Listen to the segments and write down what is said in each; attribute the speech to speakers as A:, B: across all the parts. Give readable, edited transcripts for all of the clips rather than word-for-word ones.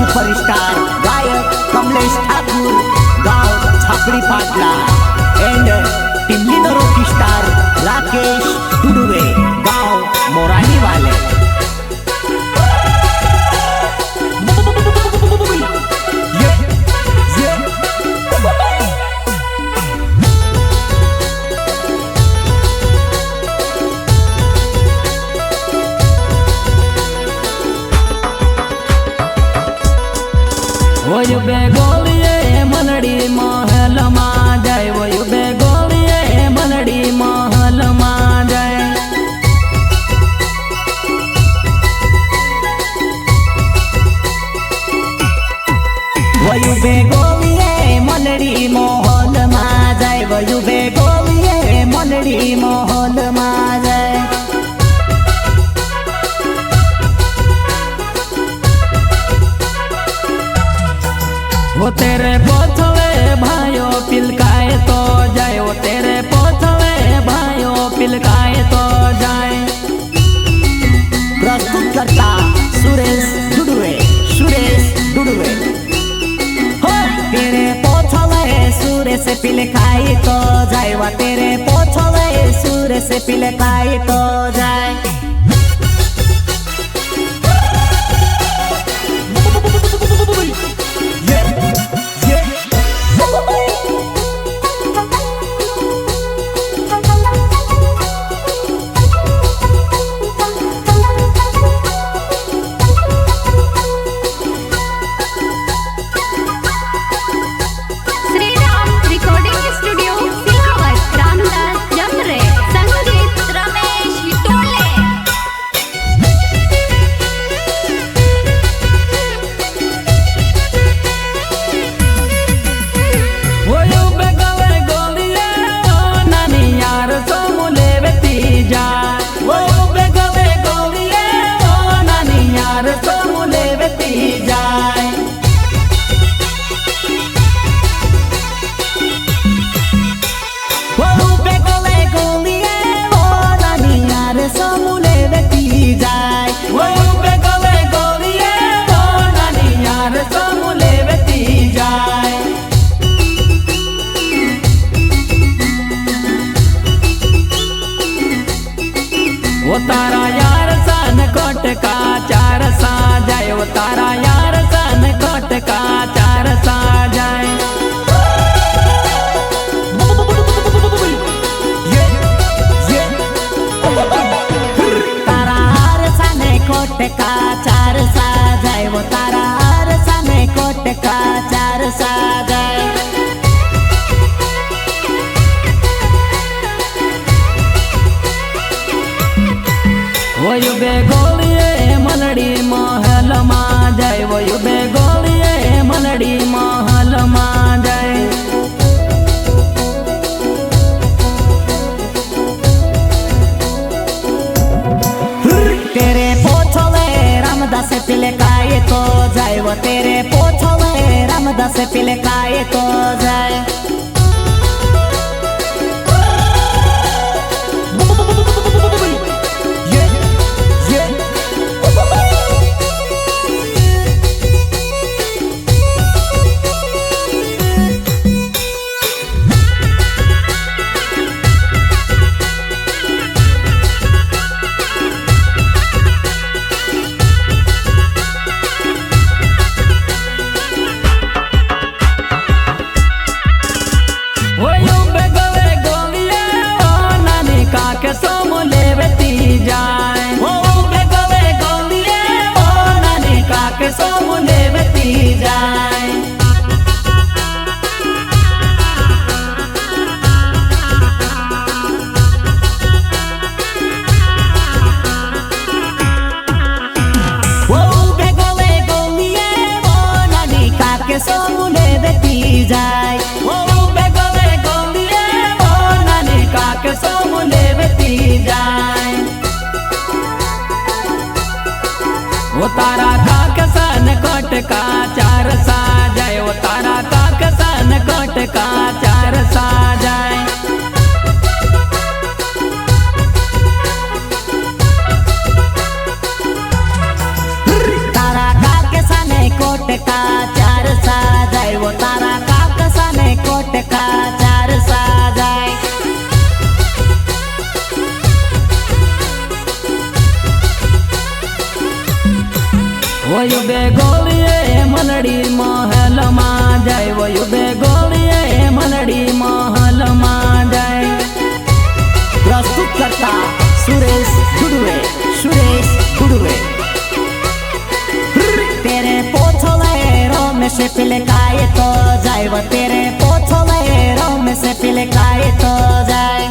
A: Superstar गायक कमलेश ठाकुर, गाव Chhapri Patla and टिमलीनो रॉकी स्टार राकेश टुडुवे, गाव मोरानी वाले।
B: वयु बेगोलिये मनड़ी महल मा जाय, वयु बेगोलिये मनड़ी महल मा जाय।
A: वयु बेगोलिये मनड़ी महल मा जाय, वयु बेगोलिये मनड़ी महल मा जाय।
B: वो तेरे पोथवे भाइयों पिलकाए तो जाए, वो तेरे पोथवे भाइयों पिलकाए तो जाए।
A: प्रस्तुत करता सुरेश डुडुवे, सुरेश डुडुवे। हो तेरे पोथवे सुरेश पिलकाए तो जाए, वो तेरे पोथवे सुरेश पिलकाए तो जाए।
B: वो तारा यार सन कोट का चार सा जाए, वो तारा यार सन कोट का चार सा जाए।
A: तारा हार सन कोट का चार सा जाए, वो तारा हार सन कोट का चार सा जाए।
B: वयु बेगोलिये मनड़ी महल मा जाय, वयु बेगोलिये मनड़ी महल मा जाय।
A: तेरे पोथवे रामदास पिलकाए तो जाए, वो तेरे पोथवे रामदास पिलकाए तो जाए।
B: वो तारा काक सन कोट का चार सा जाए, वो तारा काक सन कोट का चार सा जाए।
A: तारा काक सन कोट
B: વયુ બે ગોળીએ મલડી મહેલમાં જાય વયુ બે ગોળીએ મલડી મહેલમાં જાય
A: प्रस्तुत करता सुरेश दुडवे सुरेश दुडवे तेरे पोछले रोम से पिलकाए तो जाए वो तेरे पोछले रोम से पिलकाए तो जाए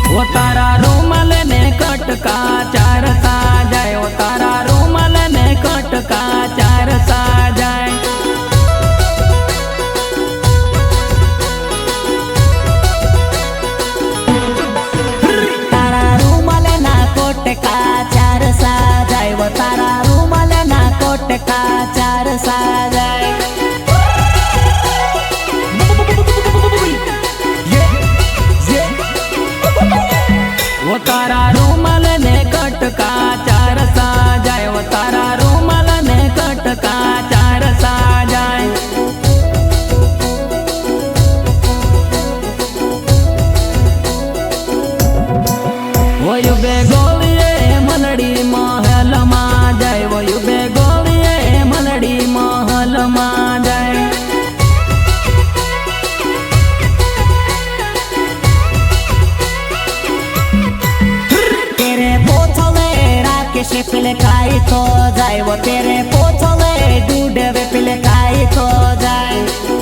B: वो तारा रूमाल ने कटका चार सा जाए वो तारा रूमाल ने कटका चार सा जाए
A: तारा रूमाल ना कोटका चार सा जाए वो तारा रूमाल ना कोटका चार सा जाए
B: वो तारा रूमाल ने कटका चार सा जाए वो तारा रूमाल ने कटका चार सा जाए वयु बे गोलिए मलड़ी महल में जाए वयु बे गोलिए मलड़ी महल में जाए
A: से पिलकाई तो जाए वो तेरे पोछले डूडे पिलकाई तो जाए